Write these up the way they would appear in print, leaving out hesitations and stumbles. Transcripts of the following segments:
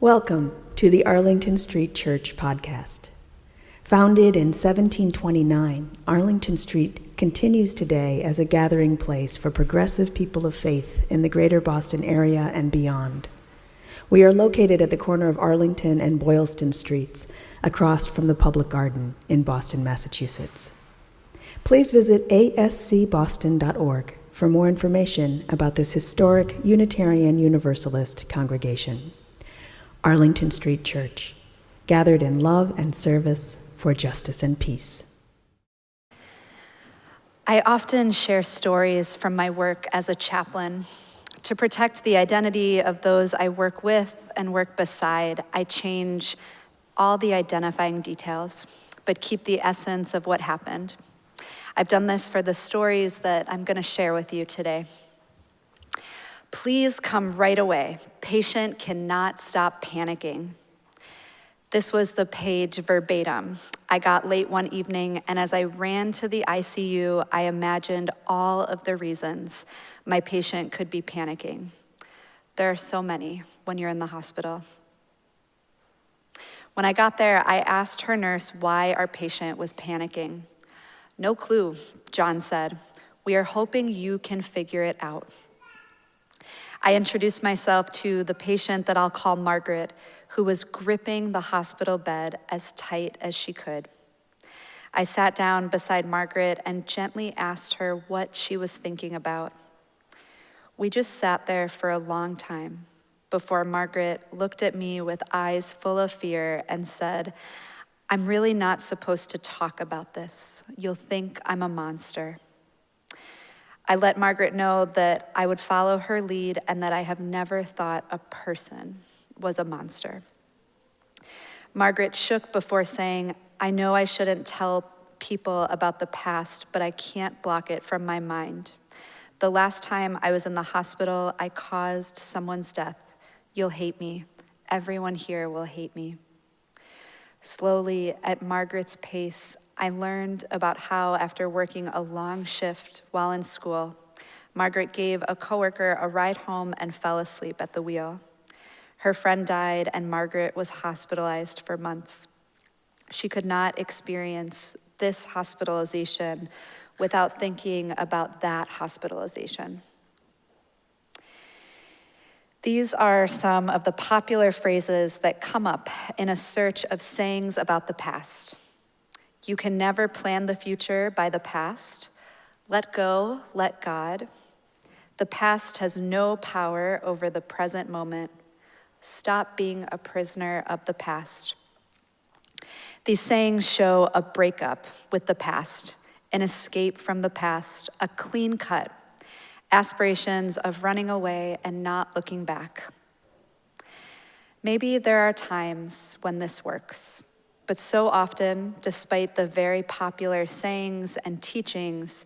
Welcome to the Arlington Street Church podcast. Founded in 1729, Arlington Street continues today as a gathering place for progressive people of faith in the greater Boston area and beyond. We are located at the corner of Arlington and Boylston Streets, across from the Public Garden in Boston, Massachusetts. Please visit ascboston.org for more information about this historic Unitarian Universalist congregation. Arlington Street Church, gathered in love and service for justice and peace. I often share stories from my work as a chaplain. To protect the identity of those I work with and work beside, I change all the identifying details, but keep the essence of what happened. I've done this for the stories that I'm going to share with you today. Please come right away. Patient cannot stop panicking. This was the page verbatim. I got late one evening, and as I ran to the ICU, I imagined all of the reasons my patient could be panicking. There are so many when you're in the hospital. When I got there, I asked her nurse why our patient was panicking. No clue, John said. We are hoping you can figure it out. I introduced myself to the patient that I'll call Margaret, who was gripping the hospital bed as tight as she could. I sat down beside Margaret and gently asked her what she was thinking about. We just sat there for a long time before Margaret looked at me with eyes full of fear and said, "I'm really not supposed to talk about this. You'll think I'm a monster." I let Margaret know that I would follow her lead and that I have never thought a person was a monster. Margaret shook before saying, "I know I shouldn't tell people about the past, but I can't block it from my mind. The last time I was in the hospital, I caused someone's death. You'll hate me. Everyone here will hate me." Slowly, at Margaret's pace, I learned about how, after working a long shift while in school, Margaret gave a coworker a ride home and fell asleep at the wheel. Her friend died, and Margaret was hospitalized for months. She could not experience this hospitalization without thinking about that hospitalization. These are some of the popular phrases that come up in a search of sayings about the past. You can never plan the future by the past. Let go, let God. The past has no power over the present moment. Stop being a prisoner of the past. These sayings show a breakup with the past, an escape from the past, a clean cut, aspirations of running away and not looking back. Maybe there are times when this works. But so often, despite the very popular sayings and teachings,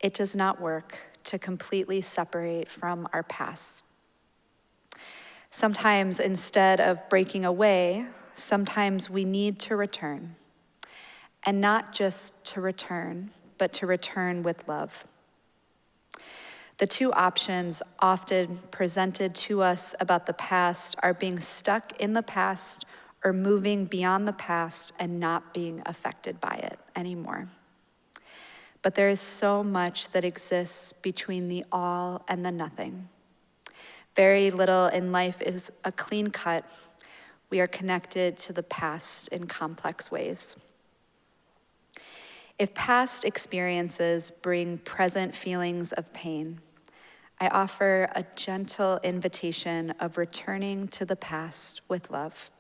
it does not work to completely separate from our past. Sometimes, instead of breaking away, sometimes we need to return. And not just to return, but to return with love. The two options often presented to us about the past are being stuck in the past or moving beyond the past and not being affected by it anymore. But there is so much that exists between the all and the nothing. Very little in life is a clean cut. We are connected to the past in complex ways. If past experiences bring present feelings of pain, I offer a gentle invitation of returning to the past with love.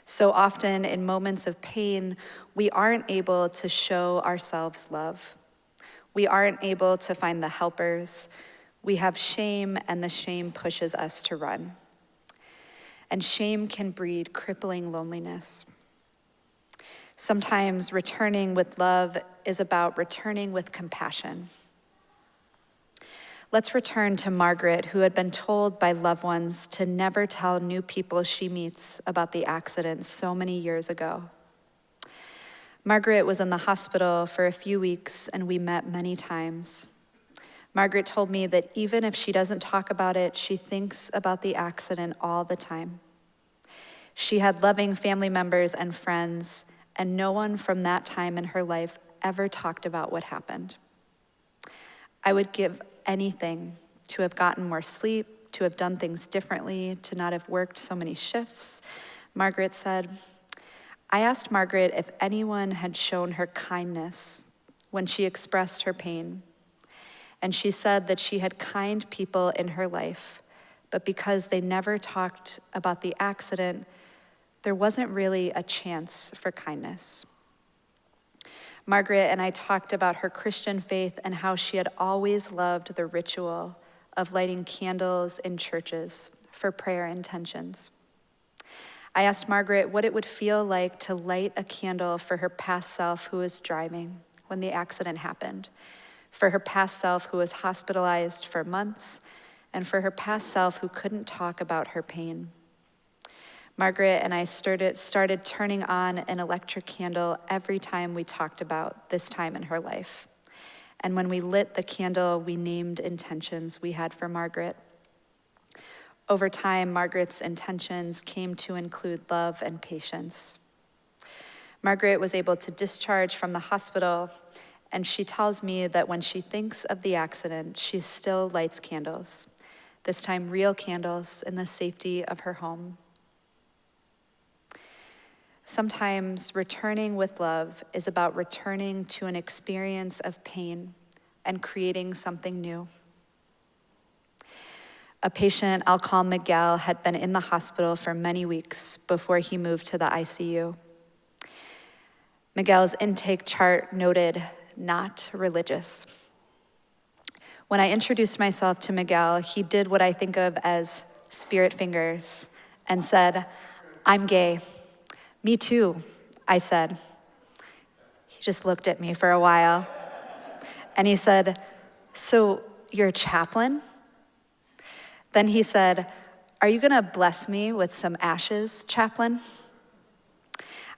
So often in moments of pain, we aren't able to show ourselves love. We aren't able to find the helpers. We have shame, and the shame pushes us to run. And shame can breed crippling loneliness. Sometimes returning with love is about returning with compassion. Let's return to Margaret, who had been told by loved ones to never tell new people she meets about the accident so many years ago. Margaret was in the hospital for a few weeks, and we met many times. Margaret told me that even if she doesn't talk about it, she thinks about the accident all the time. She had loving family members and friends, and no one from that time in her life ever talked about what happened. I would give anything to have gotten more sleep, to have done things differently, to not have worked so many shifts, Margaret said. I asked Margaret if anyone had shown her kindness when she expressed her pain, and she said that she had kind people in her life, but because they never talked about the accident, there wasn't really a chance for kindness. Margaret and I talked about her Christian faith and how she had always loved the ritual of lighting candles in churches for prayer intentions. I asked Margaret what it would feel like to light a candle for her past self who was driving when the accident happened, for her past self who was hospitalized for months, and for her past self who couldn't talk about her pain. Margaret and I started turning on an electric candle every time we talked about this time in her life. And when we lit the candle, we named intentions we had for Margaret. Over time, Margaret's intentions came to include love and patience. Margaret was able to discharge from the hospital, and she tells me that when she thinks of the accident, she still lights candles, this time real candles in the safety of her home. Sometimes returning with love is about returning to an experience of pain and creating something new. A patient I'll call Miguel had been in the hospital for many weeks before he moved to the ICU. Miguel's intake chart noted, "not religious." When I introduced myself to Miguel, he did what I think of as spirit fingers and said, "I'm gay." "Me too," I said. He just looked at me for a while. And he said, "So you're a chaplain?" Then he said, "Are you gonna bless me with some ashes, chaplain?"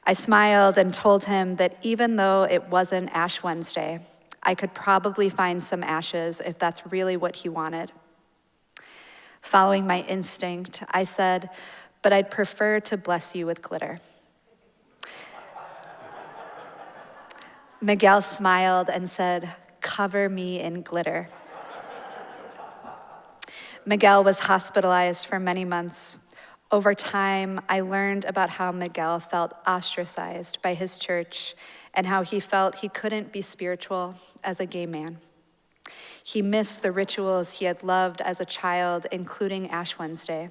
I smiled and told him that even though it wasn't Ash Wednesday, I could probably find some ashes if that's really what he wanted. Following my instinct, I said, "But I'd prefer to bless you with glitter." Miguel smiled and said, "Cover me in glitter." Miguel was hospitalized for many months. Over time, I learned about how Miguel felt ostracized by his church and how he felt he couldn't be spiritual as a gay man. He missed the rituals he had loved as a child, including Ash Wednesday.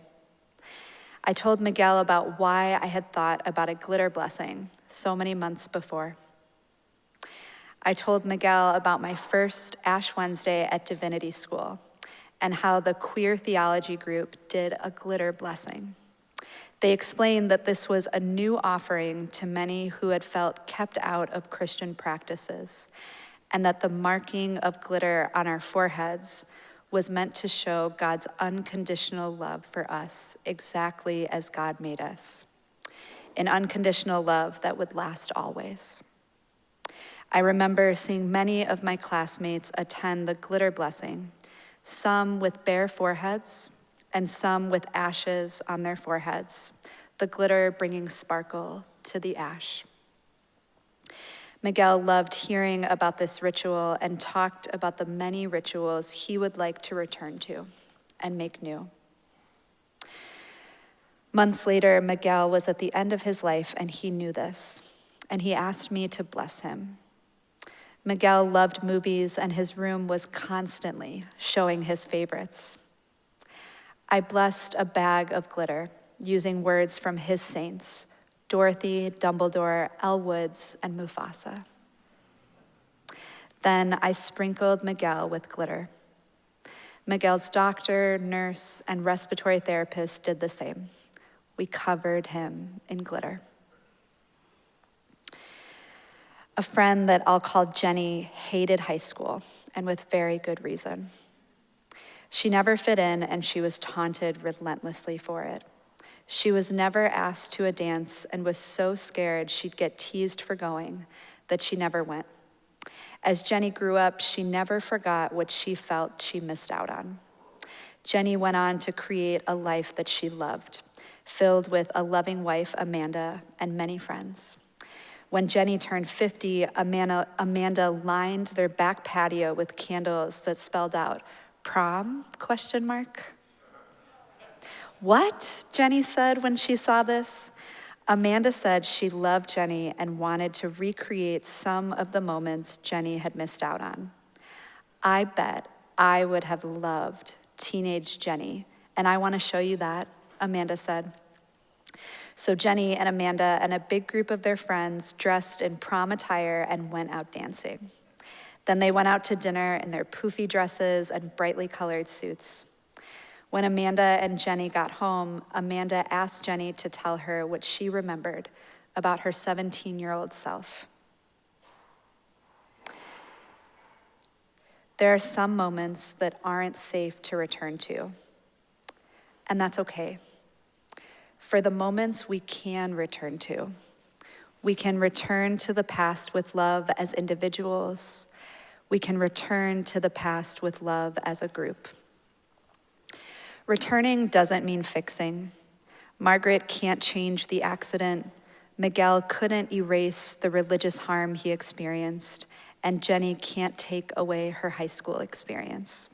I told Miguel about why I had thought about a glitter blessing so many months before. I told Miguel about my first Ash Wednesday at Divinity School and how the queer theology group did a glitter blessing. They explained that this was a new offering to many who had felt kept out of Christian practices, and that the marking of glitter on our foreheads was meant to show God's unconditional love for us, exactly as God made us, an unconditional love that would last always. I remember seeing many of my classmates attend the glitter blessing, some with bare foreheads and some with ashes on their foreheads, the glitter bringing sparkle to the ash. Miguel loved hearing about this ritual and talked about the many rituals he would like to return to and make new. Months later, Miguel was at the end of his life and he knew this, and he asked me to bless him. Miguel loved movies and his room was constantly showing his favorites. I blessed a bag of glitter using words from his saints, Dorothy, Dumbledore, Elwoods, and Mufasa. Then I sprinkled Miguel with glitter. Miguel's doctor, nurse, and respiratory therapist did the same. We covered him in glitter. A friend that I'll call Jenny hated high school, and with very good reason. She never fit in, and she was taunted relentlessly for it. She was never asked to a dance and was so scared she'd get teased for going that she never went. As Jenny grew up, she never forgot what she felt she missed out on. Jenny went on to create a life that she loved, filled with a loving wife, Amanda, and many friends. When Jenny turned 50, Amanda lined their back patio with candles that spelled out, "Prom?" ? What? Jenny said when she saw this. Amanda said she loved Jenny and wanted to recreate some of the moments Jenny had missed out on. I bet I would have loved teenage Jenny, and I want to show you that, Amanda said. So Jenny and Amanda and a big group of their friends dressed in prom attire and went out dancing. Then they went out to dinner in their poofy dresses and brightly colored suits. When Amanda and Jenny got home, Amanda asked Jenny to tell her what she remembered about her 17-year-old self. There are some moments that aren't safe to return to, and that's okay. For the moments we can return to, we can return to the past with love as individuals. We can return to the past with love as a group. Returning doesn't mean fixing. Margaret can't change the accident. Miguel couldn't erase the religious harm he experienced, and Jenny can't take away her high school experience.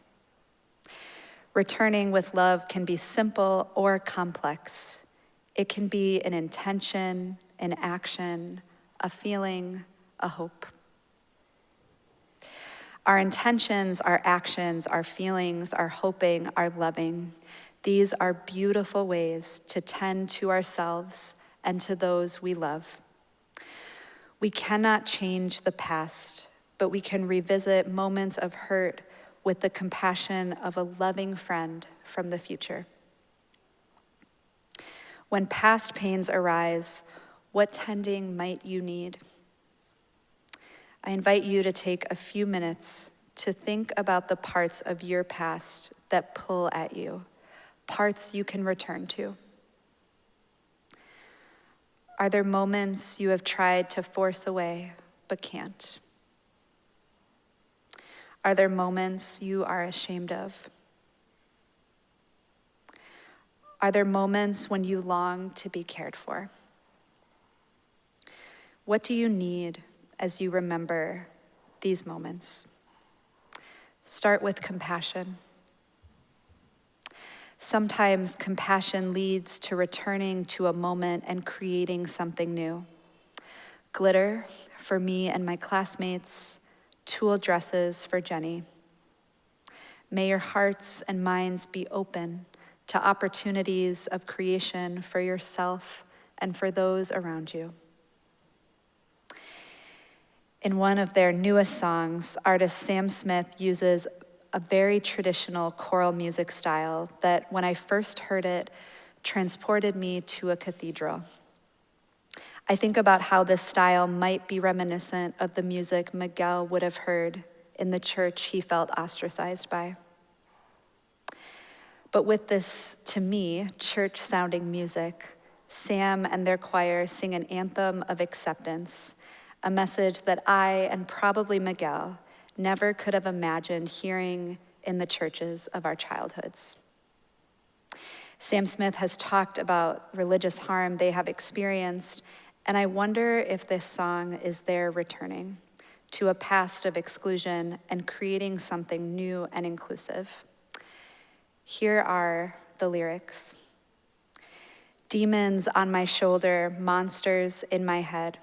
Returning with love can be simple or complex. It can be an intention, an action, a feeling, a hope. Our intentions, our actions, our feelings, our hoping, our loving, these are beautiful ways to tend to ourselves and to those we love. We cannot change the past, but we can revisit moments of hurt with the compassion of a loving friend from the future. When past pains arise, what tending might you need? I invite you to take a few minutes to think about the parts of your past that pull at you, parts you can return to. Are there moments you have tried to force away but can't? Are there moments you are ashamed of? Are there moments when you long to be cared for? What do you need as you remember these moments? Start with compassion. Sometimes compassion leads to returning to a moment and creating something new. Glitter for me and my classmates, tulle dresses for Jenny. May your hearts and minds be open to opportunities of creation for yourself and for those around you. In one of their newest songs, artist Sam Smith uses a very traditional choral music style that, when I first heard it, transported me to a cathedral. I think about how this style might be reminiscent of the music Miguel would have heard in the church he felt ostracized by. But with this, to me, church-sounding music, Sam and their choir sing an anthem of acceptance, a message that I, and probably Miguel, never could have imagined hearing in the churches of our childhoods. Sam Smith has talked about religious harm they have experienced, and I wonder if this song is their returning to a past of exclusion and creating something new and inclusive. Here are the lyrics. Demons on my shoulder, monsters in my head.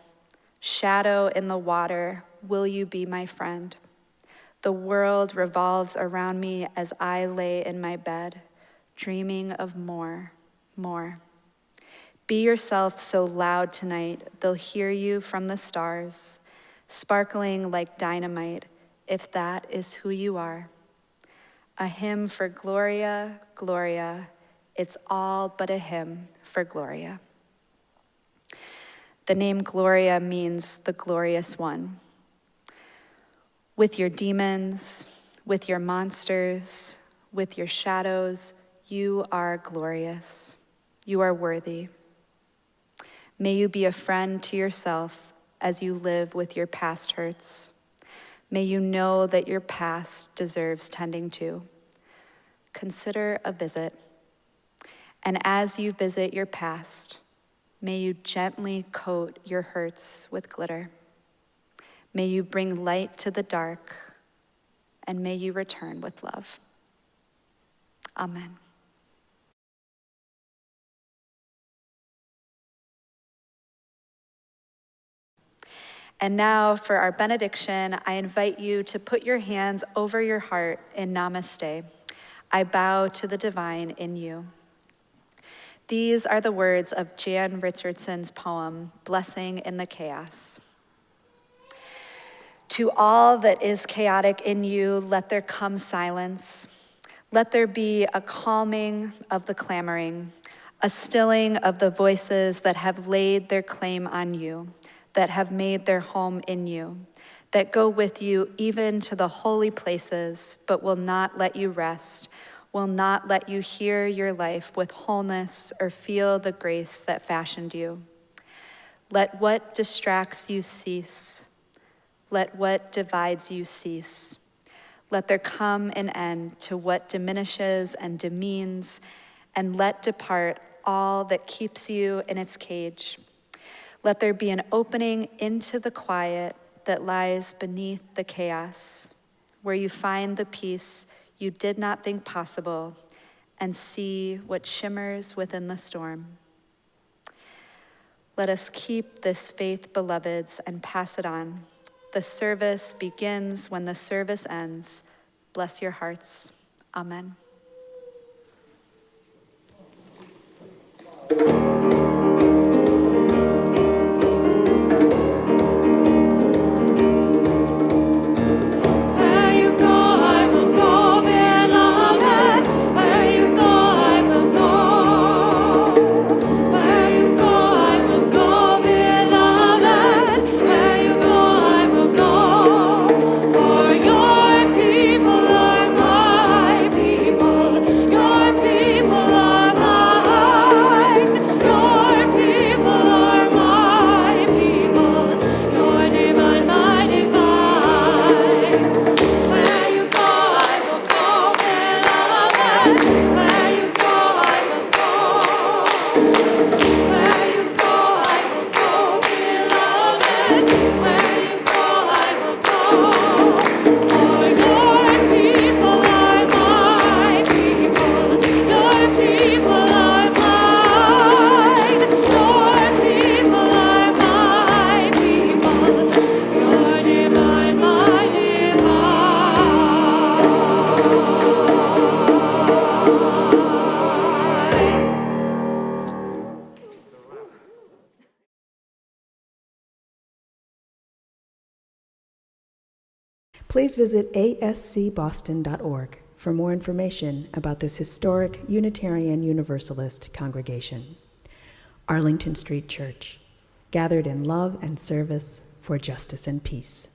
Shadow in the water, will you be my friend? The world revolves around me as I lay in my bed, dreaming of more, more. Be yourself so loud tonight, they'll hear you from the stars, sparkling like dynamite, if that is who you are. A hymn for Gloria, Gloria, it's all but a hymn for Gloria. The name Gloria means the glorious one. With your demons, with your monsters, with your shadows, you are glorious. You are worthy. May you be a friend to yourself as you live with your past hurts. May you know that your past deserves tending to. Consider a visit. And as you visit your past, may you gently coat your hurts with glitter. May you bring light to the dark, and may you return with love. Amen. And now for our benediction, I invite you to put your hands over your heart in namaste. I bow to the divine in you. These are the words of Jan Richardson's poem, Blessing in the Chaos. To all that is chaotic in you, let there come silence. Let there be a calming of the clamoring, a stilling of the voices that have laid their claim on you, that have made their home in you, that go with you even to the holy places, but will not let you rest, will not let you hear your life with wholeness or feel the grace that fashioned you. Let what distracts you cease. Let what divides you cease. Let there come an end to what diminishes and demeans, and let depart all that keeps you in its cage. Let there be an opening into the quiet that lies beneath the chaos, where you find the peace you did not think possible and see what shimmers within the storm. Let us keep this faith, beloveds, and pass it on. The service begins when the service ends. Bless your hearts. Amen. Please visit ascboston.org for more information about this historic Unitarian Universalist congregation. Arlington Street Church, gathered in love and service for justice and peace.